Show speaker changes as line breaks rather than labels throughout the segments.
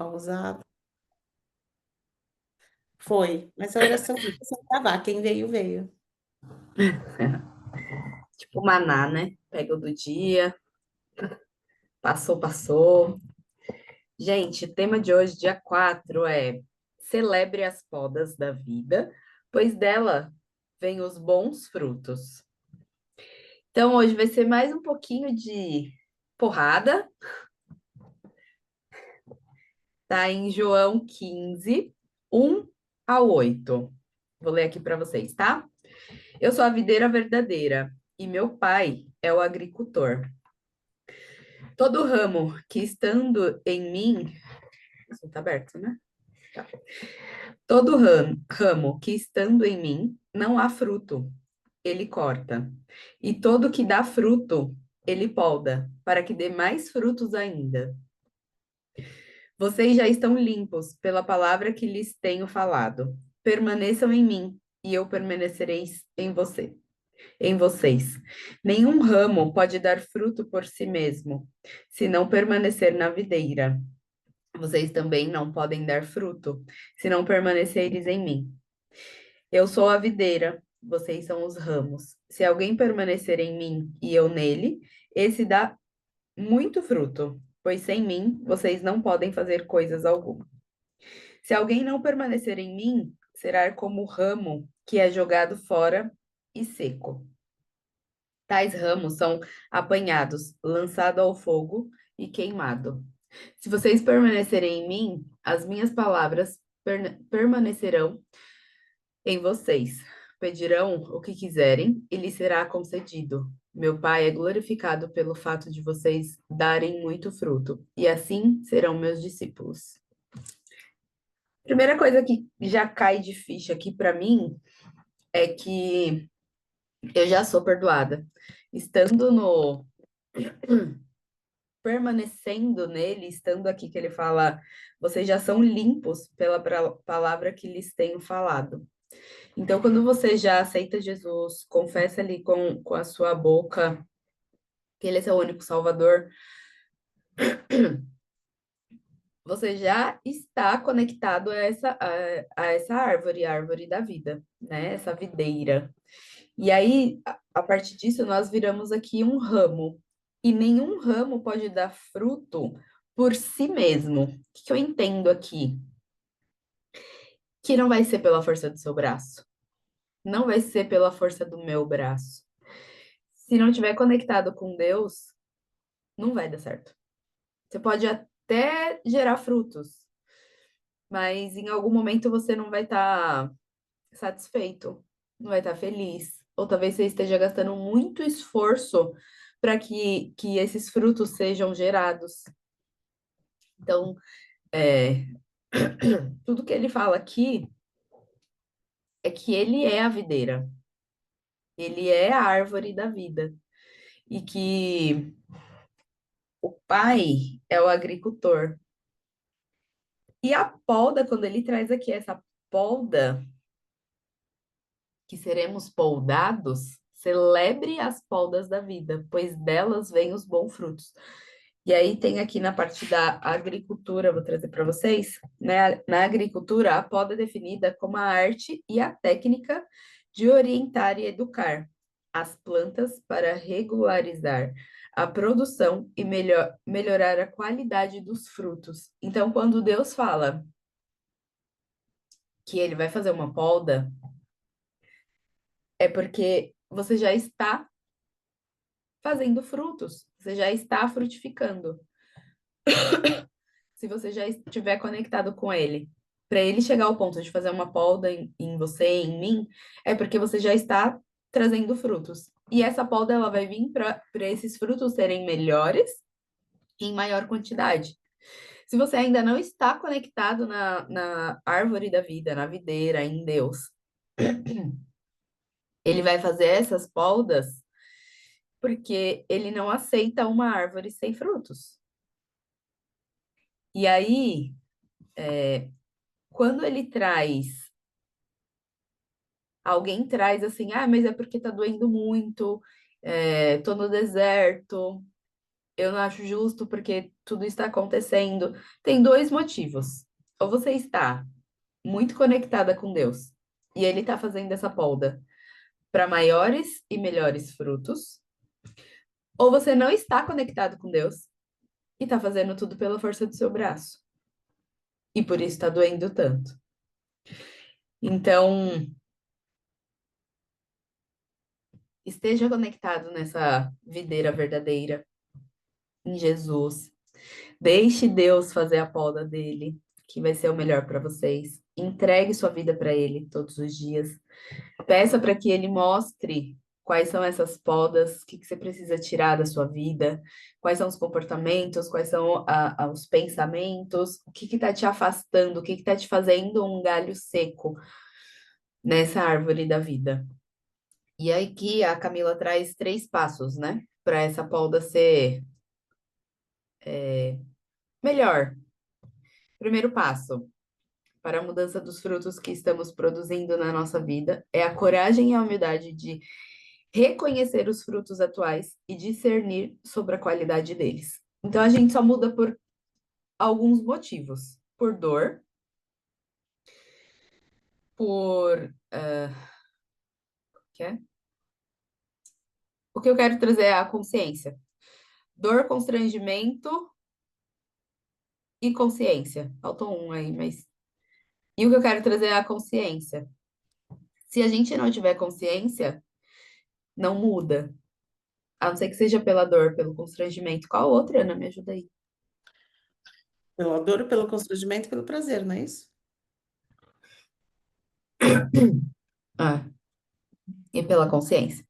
Pausado. Foi. Mas a oração foi sem travar. Quem veio, veio.
Tipo maná, né? Pega o do dia, passou, passou. Gente, o tema de hoje, dia 4 é celebre as podas da vida, pois dela vêm os bons frutos. Então, hoje vai ser mais um pouquinho de porrada, tá em João 15, 1 ao 8. Vou ler aqui para vocês, tá? Eu sou a videira verdadeira e meu pai é o agricultor. Todo ramo que estando em mim. Isso tá aberto, né? Tá. Todo ramo que estando em mim não há fruto, ele corta. E todo que dá fruto, ele poda, para que dê mais frutos ainda. Vocês já estão limpos pela palavra que lhes tenho falado. Permaneçam em mim, e eu permanecerei em vocês. Nenhum ramo pode dar fruto por si mesmo, se não permanecer na videira. Vocês também não podem dar fruto, se não permaneceres em mim. Eu sou a videira, vocês são os ramos. Se alguém permanecer em mim e eu nele, esse dá muito fruto, pois sem mim vocês não podem fazer coisas alguma. Se alguém não permanecer em mim, será como o ramo que é jogado fora e seco. Tais ramos são apanhados, lançados ao fogo e queimado. Se vocês permanecerem em mim, as minhas palavras permanecerão em vocês. Pedirão o que quiserem e lhes será concedido. Meu Pai é glorificado pelo fato de vocês darem muito fruto, e assim serão meus discípulos. Primeira coisa que já cai de ficha aqui para mim é que eu já sou perdoada. Estando no permanecendo nele, estando aqui que ele fala, vocês já são limpos pela palavra que lhes tenho falado. Então, quando você já aceita Jesus, confessa ali com a sua boca que ele é seu único Salvador, você já está conectado a essa árvore, a árvore da vida, né? Essa videira. E aí, a partir disso, nós viramos aqui um ramo. E nenhum ramo pode dar fruto por si mesmo. O que que eu entendo aqui? Que não vai ser pela força do seu braço. Não vai ser pela força do meu braço. Se não estiver conectado com Deus, não vai dar certo. Você pode até gerar frutos, mas em algum momento você não vai estar satisfeito, não vai estar feliz. Ou talvez você esteja gastando muito esforço para que esses frutos sejam gerados. Então, é, tudo que ele fala aqui é que ele é a videira, ele é a árvore da vida. E que o pai é o agricultor. E a polda, quando ele traz aqui essa polda, que seremos poldados, celebre as poldas da vida, pois delas vêm os bons frutos. E aí tem aqui na parte da agricultura, vou trazer para vocês, né? Na agricultura, a poda é definida como a arte e a técnica de orientar e educar as plantas para regularizar a produção e melhorar a qualidade dos frutos. Então, quando Deus fala que ele vai fazer uma poda, é porque você já está fazendo frutos, você já está frutificando. Se você já estiver conectado com ele, para ele chegar ao ponto de fazer uma poda em você, em mim, é porque você já está trazendo frutos. E essa poda ela vai vir para esses frutos serem melhores em maior quantidade. Se você ainda não está conectado na árvore da vida, na videira, em Deus, ele vai fazer essas podas porque ele não aceita uma árvore sem frutos. E aí, quando ele traz, alguém traz assim, ah, mas é porque tá doendo muito, tô no deserto. Eu não acho justo porque tudo está acontecendo. Tem dois motivos. Ou você está muito conectada com Deus e Ele está fazendo essa poda para maiores e melhores frutos, ou você não está conectado com Deus e está fazendo tudo pela força do seu braço. E por isso está doendo tanto. Então, esteja conectado nessa videira verdadeira em Jesus. Deixe Deus fazer a poda dele, que vai ser o melhor para vocês. Entregue sua vida para Ele todos os dias. Peça para que Ele mostre quais são essas podas, o que que você precisa tirar da sua vida, quais são os comportamentos, quais são os pensamentos, o que está te afastando, o que está te fazendo um galho seco nessa árvore da vida. E aí que a Camila traz 3 passos, né? Para essa poda ser melhor. Primeiro passo para a mudança dos frutos que estamos produzindo na nossa vida é a coragem e a humildade de reconhecer os frutos atuais e discernir sobre a qualidade deles. Então a gente só muda por alguns motivos: por dor, por que é? O que eu quero trazer é a consciência. Dor, constrangimento e consciência. Faltou um aí, mas. E o que eu quero trazer é a consciência. Se a gente não tiver consciência, não muda. A não ser que seja pela dor, pelo constrangimento. Qual outra, Ana? Me ajuda aí.
Pela dor, pelo constrangimento e pelo prazer, não é isso?
Ah, e pela consciência.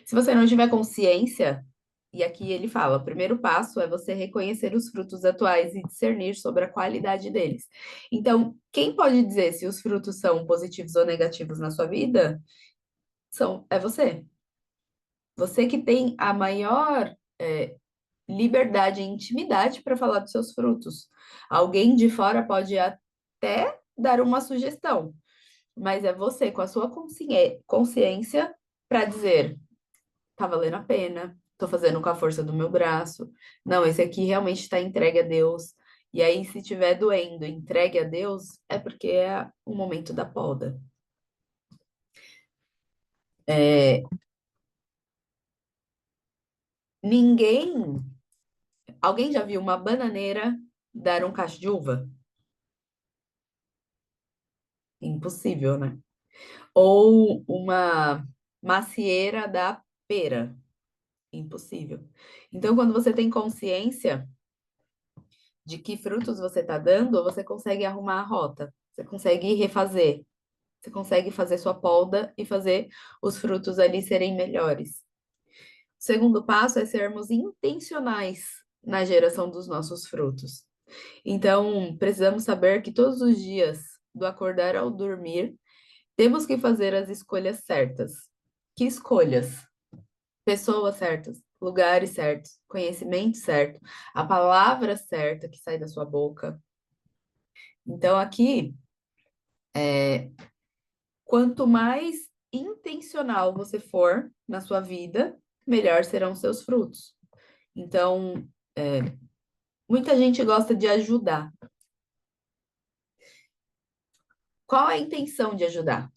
Se você não tiver consciência, e aqui ele fala, o primeiro passo é você reconhecer os frutos atuais e discernir sobre a qualidade deles. Então, quem pode dizer se os frutos são positivos ou negativos na sua vida? É você. Você que tem a maior liberdade e intimidade para falar dos seus frutos. Alguém de fora pode até dar uma sugestão, mas é você com a sua consciência para dizer, tá valendo a pena, tô fazendo com a força do meu braço. Não, esse aqui realmente está entregue a Deus. E aí, se estiver doendo, entregue a Deus, é porque é o momento da poda. É, ninguém. Alguém já viu uma bananeira dar um cacho de uva? Impossível, né? Ou uma macieira da pera? Impossível. Então, quando você tem consciência de que frutos você está dando, você consegue arrumar a rota, você consegue refazer, você consegue fazer sua poda e fazer os frutos ali serem melhores. O segundo passo é sermos intencionais na geração dos nossos frutos. Então, precisamos saber que todos os dias, do acordar ao dormir, temos que fazer as escolhas certas. Que escolhas? Pessoas certas, lugares certos, conhecimento certo, a palavra certa que sai da sua boca. Então, aqui, quanto mais intencional você for na sua vida, melhor serão os seus frutos. Então, muita gente gosta de ajudar. Qual a intenção de ajudar?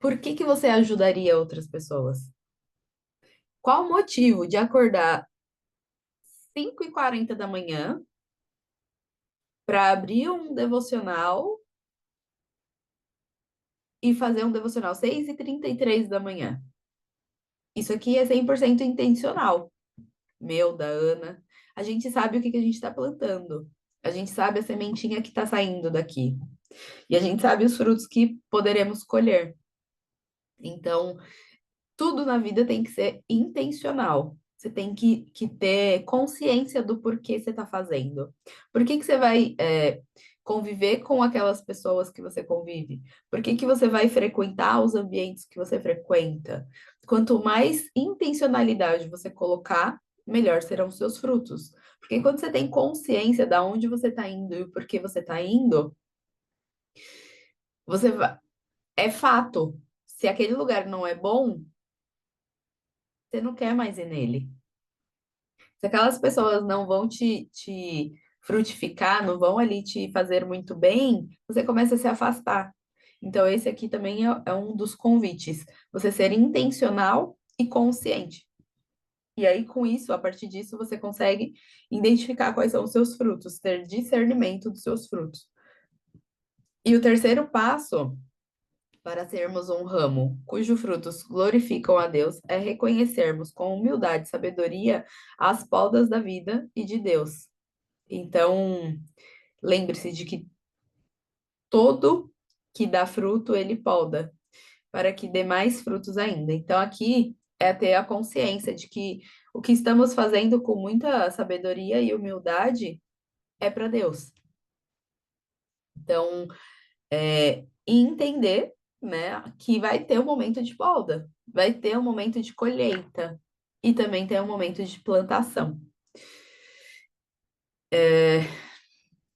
Por que que você ajudaria outras pessoas? Qual o motivo de acordar 5h40 da manhã para abrir um devocional e fazer um devocional 6h33 da manhã? Isso aqui é 100% intencional. Meu, da Ana. A gente sabe o que que a gente está plantando. A gente sabe a sementinha que está saindo daqui. E a gente sabe os frutos que poderemos colher. Então, tudo na vida tem que ser intencional. Você tem que ter consciência do porquê você está fazendo. Por que que você vai conviver com aquelas pessoas que você convive? Por que que você vai frequentar os ambientes que você frequenta? Quanto mais intencionalidade você colocar, melhor serão os seus frutos. Porque quando você tem consciência de onde você está indo e o porquê você está indo, é fato. Se aquele lugar não é bom, você não quer mais ir nele. Se aquelas pessoas não vão te frutificar, não vão ali te fazer muito bem, você começa a se afastar. Então, esse aqui também é um dos convites. Você ser intencional e consciente. E aí, com isso, a partir disso, você consegue identificar quais são os seus frutos, ter discernimento dos seus frutos. E o terceiro passo para sermos um ramo cujos frutos glorificam a Deus é reconhecermos com humildade e sabedoria as podas da vida e de Deus. Então, lembre-se de que todo que dá fruto, ele poda, para que dê mais frutos ainda. Então, aqui é ter a consciência de que o que estamos fazendo com muita sabedoria e humildade é para Deus. Então, e entender, né, que vai ter um momento de poda, vai ter um momento de colheita e também tem um momento de plantação.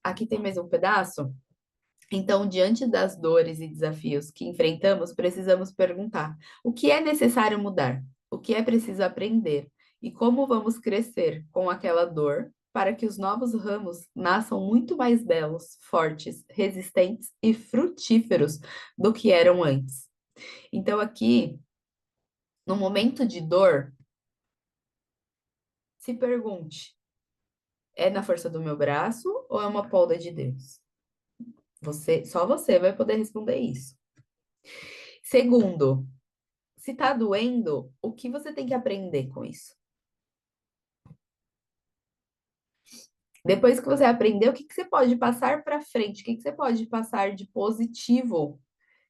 Aqui tem mais um pedaço. Então, diante das dores e desafios que enfrentamos, precisamos perguntar: o que é necessário mudar? O que é preciso aprender? E como vamos crescer com aquela dor para que os novos ramos nasçam muito mais belos, fortes, resistentes e frutíferos do que eram antes? Então, aqui, no momento de dor, se pergunte: é na força do meu braço ou é uma polda de Deus? Só você vai poder responder isso. Segundo, se tá doendo, o que você tem que aprender com isso? Depois que você aprendeu, o que que você pode passar para frente? O que que você pode passar de positivo? O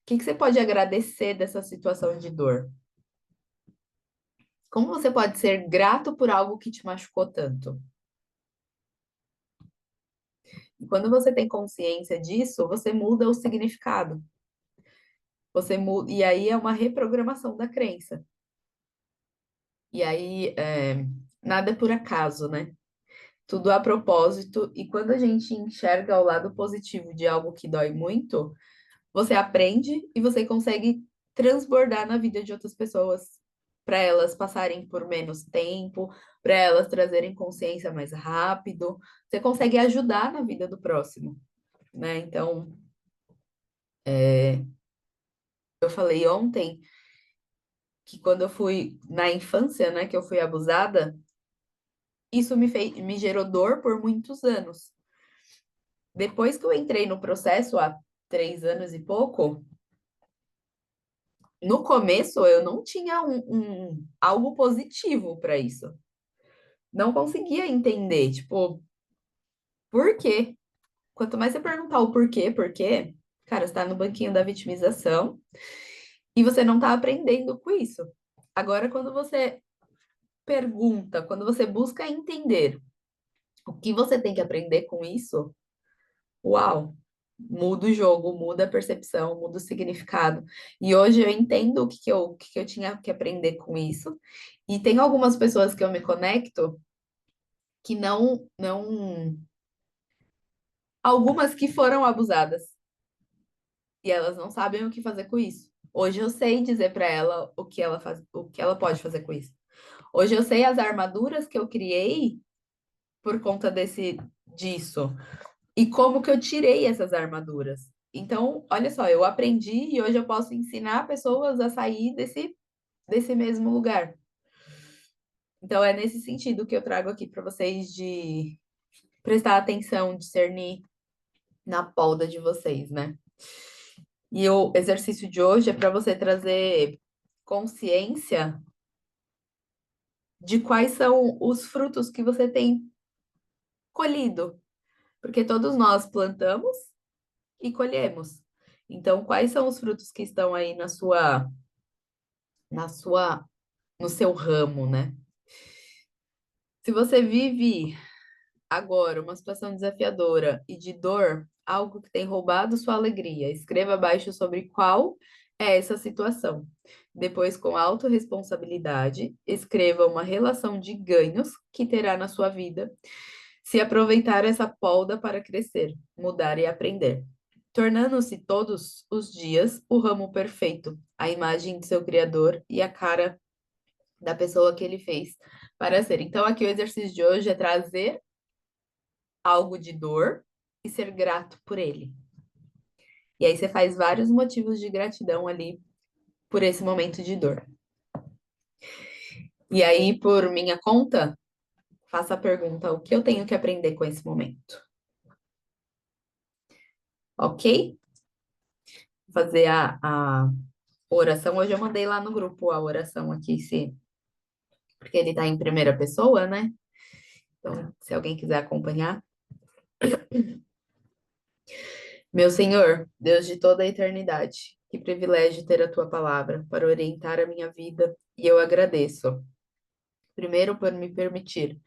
que que você pode agradecer dessa situação de dor? Como você pode ser grato por algo que te machucou tanto? E quando você tem consciência disso, você muda o significado. Você muda, e aí é uma reprogramação da crença. E aí, nada é por acaso, né? Tudo a propósito. E quando a gente enxerga o lado positivo de algo que dói muito, você aprende e você consegue transbordar na vida de outras pessoas, para elas passarem por menos tempo, para elas trazerem consciência mais rápido. Você consegue ajudar na vida do próximo, né? Então, eu falei ontem que quando eu fui na infância, né, que eu fui abusada, isso me gerou dor por muitos anos. Depois que eu entrei no processo há 3 anos e pouco, no começo eu não tinha algo positivo para isso. Não conseguia entender, tipo, por quê? Quanto mais você perguntar o por quê, cara, você tá no banquinho da vitimização e você não tá aprendendo com isso. Agora, quando você pergunta, quando você busca entender o que você tem que aprender com isso, uau, muda o jogo, muda a percepção, muda o significado. E hoje eu entendo o que eu tinha que aprender com isso. E tem algumas pessoas que eu me conecto que algumas que foram abusadas e elas não sabem o que fazer com isso. Hoje eu sei dizer para ela o que ela faz, o que ela pode fazer com isso. Hoje eu sei as armaduras que eu criei por conta disso. E como que eu tirei essas armaduras. Então, olha só, eu aprendi e hoje eu posso ensinar pessoas a sair desse mesmo lugar. Então, é nesse sentido que eu trago aqui para vocês de prestar atenção, discernir na polda de vocês, né? E o exercício de hoje é para você trazer consciência de quais são os frutos que você tem colhido, porque todos nós plantamos e colhemos. Então, quais são os frutos que estão aí na sua, no seu ramo, né? Se você vive agora uma situação desafiadora e de dor, algo que tem roubado sua alegria, escreva abaixo sobre qual é essa situação. Depois, com autorresponsabilidade, escreva uma relação de ganhos que terá na sua vida se aproveitar essa polda para crescer, mudar e aprender. Tornando-se todos os dias o ramo perfeito, a imagem de seu Criador e a cara da pessoa que ele fez para ser. Então, aqui o exercício de hoje é trazer algo de dor e ser grato por ele. E aí você faz vários motivos de gratidão ali por esse momento de dor. E aí, por minha conta, faça a pergunta: o que eu tenho que aprender com esse momento? Ok? Vou fazer a oração. Hoje eu mandei lá no grupo a oração aqui, porque ele está em primeira pessoa, né? Então, se alguém quiser acompanhar. Meu Senhor, Deus de toda a eternidade, que privilégio ter a tua palavra para orientar a minha vida, e eu agradeço. Primeiro, por me permitir,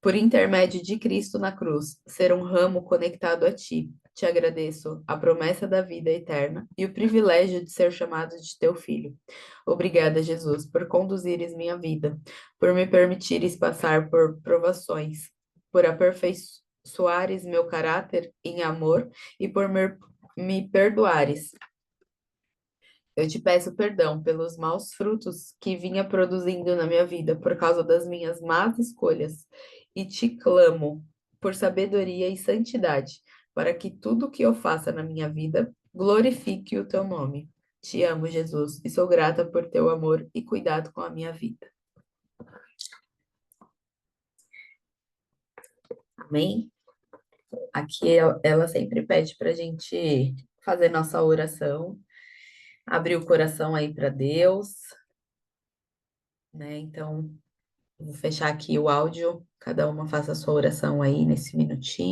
por intermédio de Cristo na cruz, ser um ramo conectado a ti. Te agradeço a promessa da vida eterna e o privilégio de ser chamado de teu filho. Obrigada, Jesus, por conduzires minha vida, por me permitires passar por provações, por aperfeiçoares meu caráter em amor e por me perdoares. Eu te peço perdão pelos maus frutos que vinha produzindo na minha vida por causa das minhas más escolhas e te clamo por sabedoria e santidade, para que tudo o que eu faça na minha vida glorifique o teu nome. Te amo, Jesus, e sou grata por teu amor e cuidado com a minha vida. Amém? Aqui ela sempre pede para a gente fazer nossa oração, abrir o coração aí para Deus, né? Então, vou fechar aqui o áudio, cada uma faça a sua oração aí nesse minutinho.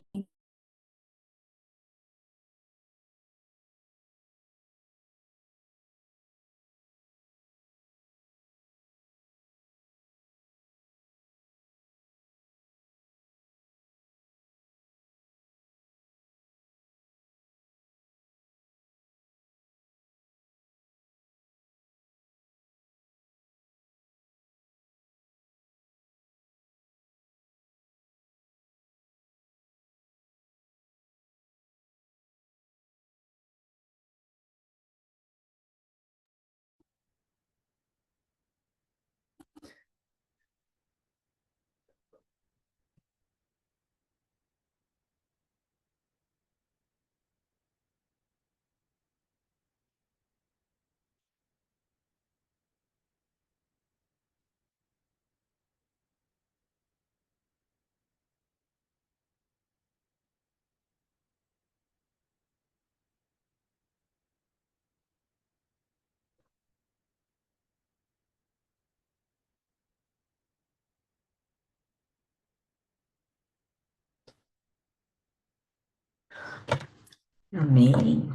Amém.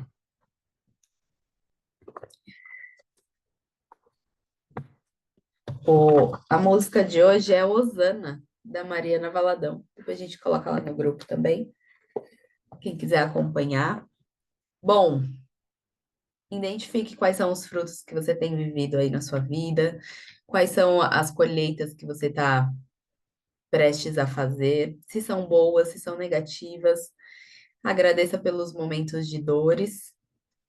A música de hoje é Osana, da Mariana Valadão. Depois a gente coloca lá no grupo também, quem quiser acompanhar. Bom, identifique quais são os frutos que você tem vivido aí na sua vida, quais são as colheitas que você está prestes a fazer, se são boas, se são negativas. Agradeça pelos momentos de dores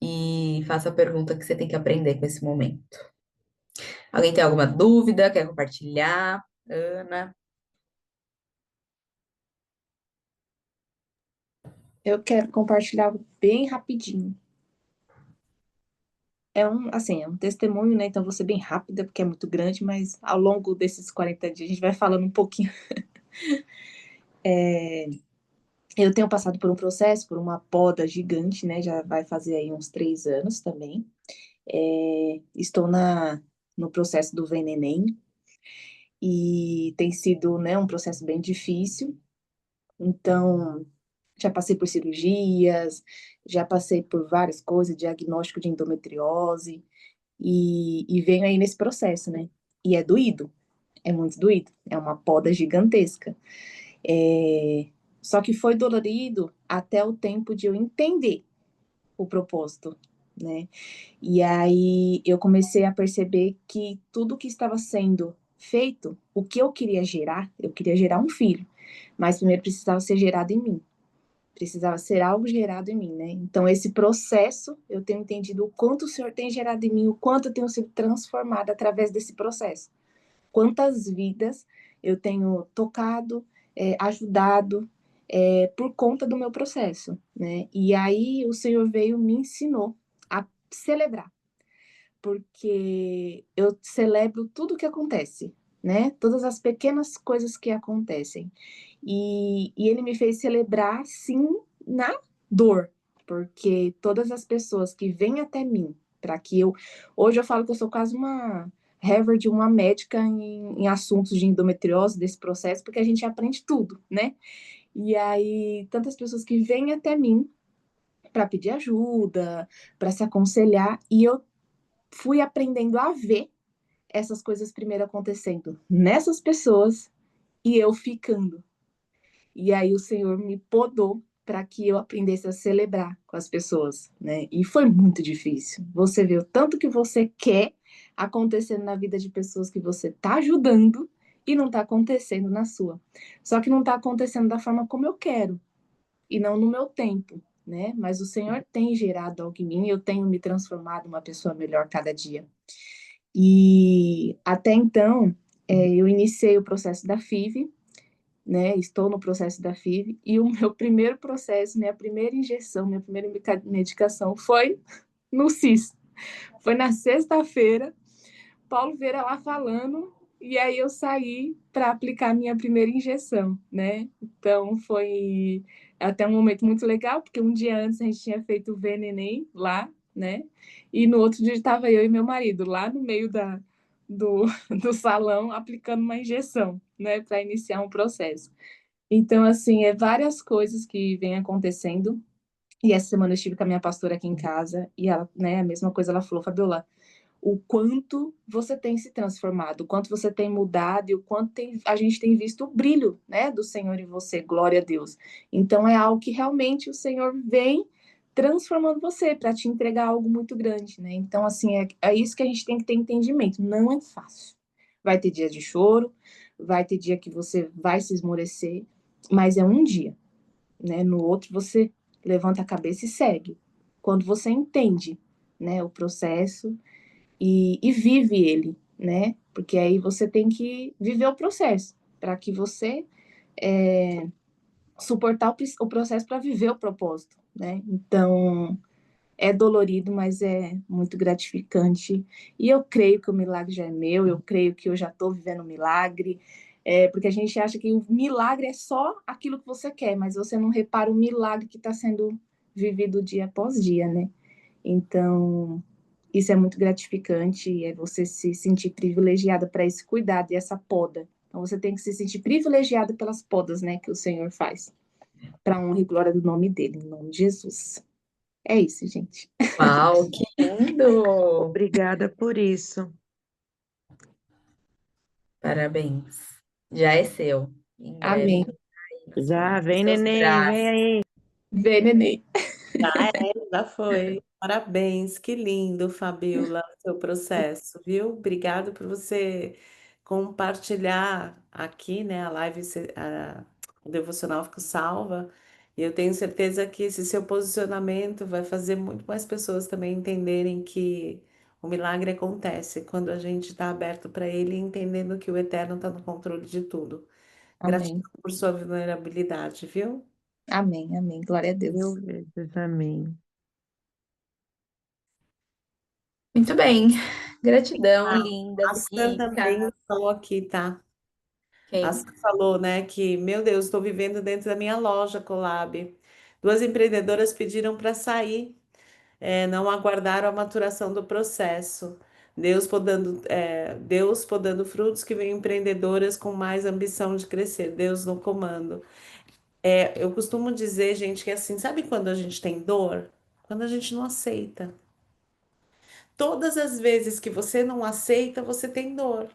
e faça a pergunta que você tem que aprender com esse momento. Alguém tem alguma dúvida? Quer compartilhar? Ana?
Eu quero compartilhar algo bem rapidinho. É um testemunho, né? Então vou ser bem rápida, porque é muito grande, mas ao longo desses 40 dias a gente vai falando um pouquinho. Eu tenho passado por um processo, por uma poda gigante, né? Já vai fazer aí uns 3 anos também. Estou no processo do Veneném e tem sido, né, um processo bem difícil. Então, já passei por cirurgias, já passei por várias coisas, diagnóstico de endometriose, e venho aí nesse processo, né? E é doído, é muito doído, é uma poda gigantesca. É... Só que foi dolorido até o tempo de eu entender o propósito, né? E aí eu comecei a perceber que tudo que estava sendo feito, o que eu queria gerar um filho, mas primeiro precisava ser gerado em mim. Precisava ser algo gerado em mim, né? Então, esse processo, eu tenho entendido o quanto o Senhor tem gerado em mim, o quanto eu tenho sido transformada através desse processo. quantas vidas eu tenho tocado, ajudado, por conta do meu processo, né? E aí o Senhor veio me ensinou a celebrar, porque eu celebro tudo que acontece, né? Todas as pequenas coisas que acontecem. E ele me fez celebrar, sim, na dor, porque todas as pessoas que vêm até mim, para que eu. Hoje eu falo que eu sou quase uma Harvard, uma médica em assuntos de endometriose, desse processo, porque a gente aprende tudo, né? E aí, tantas pessoas que vêm até mim para pedir ajuda, para se aconselhar, e eu fui aprendendo a ver essas coisas primeiro acontecendo nessas pessoas e eu ficando. E aí o Senhor me podou para que eu aprendesse a celebrar com as pessoas, né? E foi muito difícil. Você vê o tanto que você quer acontecendo na vida de pessoas que você está ajudando e não está acontecendo na sua. Só que não está acontecendo da forma como eu quero e não no meu tempo, né? Mas o Senhor tem gerado algo em mim e eu tenho me transformado uma pessoa melhor cada dia. E até então, eu iniciei o processo da FIV, né? Estou no processo da FIV, e o meu primeiro processo, minha primeira injeção, minha primeira medicação foi no CIS. Foi na sexta-feira, Paulo Vieira lá falando, e aí eu saí para aplicar minha primeira injeção, né? Então foi até um momento muito legal, porque um dia antes a gente tinha feito o VNenem lá, né? E no outro dia estava eu e meu marido lá no meio do, do salão aplicando uma injeção, né? Para iniciar um processo. Então, assim, várias coisas que vêm acontecendo. E essa semana eu estive com a minha pastora aqui em casa e ela, né, a mesma coisa ela falou, Fabiola, o quanto você tem se transformado, o quanto você tem mudado e o quanto a gente tem visto o brilho, né, do Senhor em você, glória a Deus. Então é algo que realmente o Senhor vem transformando você para te entregar algo muito grande, né? Então assim, é isso que a gente tem que ter entendimento, não é fácil. Vai ter dia de choro, vai ter dia que você vai se esmorecer, mas é um dia, né? No outro você levanta a cabeça e segue. Quando você entende, né, o processo e vive ele, né? Porque aí você tem que viver o processo para que você suportar o processo para viver o propósito, né? Então é dolorido, mas é muito gratificante. E eu creio que o milagre já é meu, eu creio que eu já estou vivendo um milagre, porque a gente acha que o milagre é só aquilo que você quer, mas você não repara o milagre que está sendo vivido dia após dia, né? Então, isso é muito gratificante, é você se sentir privilegiada para esse cuidado e essa poda. Então, você tem que se sentir privilegiada pelas podas, né, que o Senhor faz, para honra e glória do nome dele, em nome de Jesus. É isso, gente.
Uau, que lindo!
Obrigada por isso.
Parabéns. Já é seu. Em breve,
Amém.
Já
nos
vem,
seus
neném, vem
braços.
aí.
Vê, neném.
Já foi. Parabéns, que lindo, Fabiola, seu processo, viu? Obrigado por você compartilhar aqui, né? A live, o devocional fica salva. E eu tenho certeza que esse seu posicionamento vai fazer muito mais pessoas também entenderem que o milagre acontece quando a gente está aberto para ele, e entendendo que o Eterno está no controle de tudo.
Amém.
Gratidão por sua vulnerabilidade, viu?
Amém, amém. Glória a
Mil
Deus.
vezes, amém.
Muito bem. Gratidão, linda,
A Sam também
rica.
falou aqui, tá? A
Quem?
Sam falou, né, que, meu Deus, estou vivendo dentro da minha loja Colab. Duas empreendedoras pediram para sair, não aguardaram a maturação do processo. Deus podando frutos que vêm empreendedoras com mais ambição de crescer. Deus no comando. Eu costumo dizer, gente, que assim, sabe quando a gente tem dor? Quando a gente não aceita. Todas as vezes que você não aceita, você tem dor.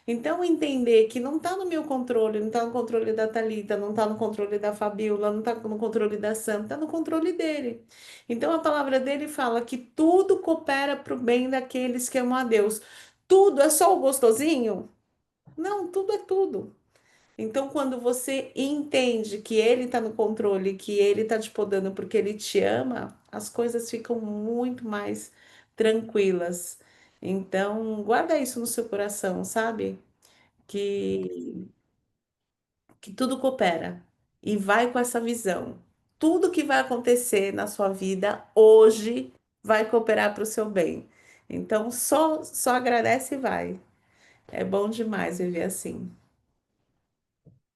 Então, entender que não está no meu controle, não está no controle da Thalita, não está no controle da Fabiola, não está no controle da Sam, está no controle dele. Então, a palavra dele fala que tudo coopera para o bem daqueles que amam a Deus. Tudo é só o gostosinho? Não, tudo é tudo. Então, quando você entende que ele está no controle, que ele está te podando porque ele te ama, as coisas ficam muito mais tranquilas. Então, guarda isso no seu coração, sabe? que, que tudo coopera e vai com essa visão. Tudo que vai acontecer na sua vida hoje vai cooperar para o seu bem. Então, só agradece e vai. É bom demais viver assim.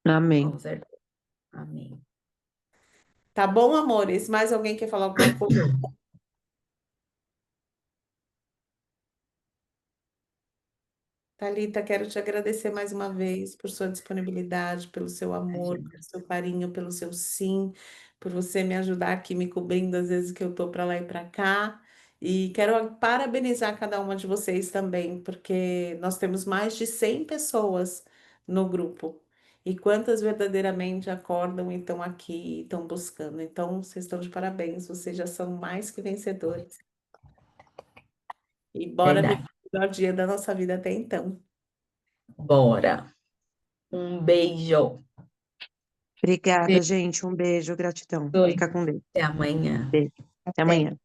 Amém.
Com certeza. Amém.
Tá bom, amores? Mais alguém quer falar alguma coisa? Thalita, quero te agradecer mais uma vez por sua disponibilidade, pelo seu amor,
Imagina.
pelo seu carinho, pelo seu sim, por você me ajudar aqui me cobrindo às vezes que eu tô para lá e para cá. E quero parabenizar cada uma de vocês também, porque nós temos mais de 100 pessoas no grupo. E quantas verdadeiramente acordam e estão aqui e estão buscando. Então, vocês estão de parabéns, vocês já são mais que vencedores. E bora viver
Verdade.
o melhor dia da nossa vida até então.
Bora. Um beijo.
Obrigada, gente. Um beijo, gratidão.
Oi.
Fica com Deus.
Até amanhã.
Beijo. Até
Até.
amanhã.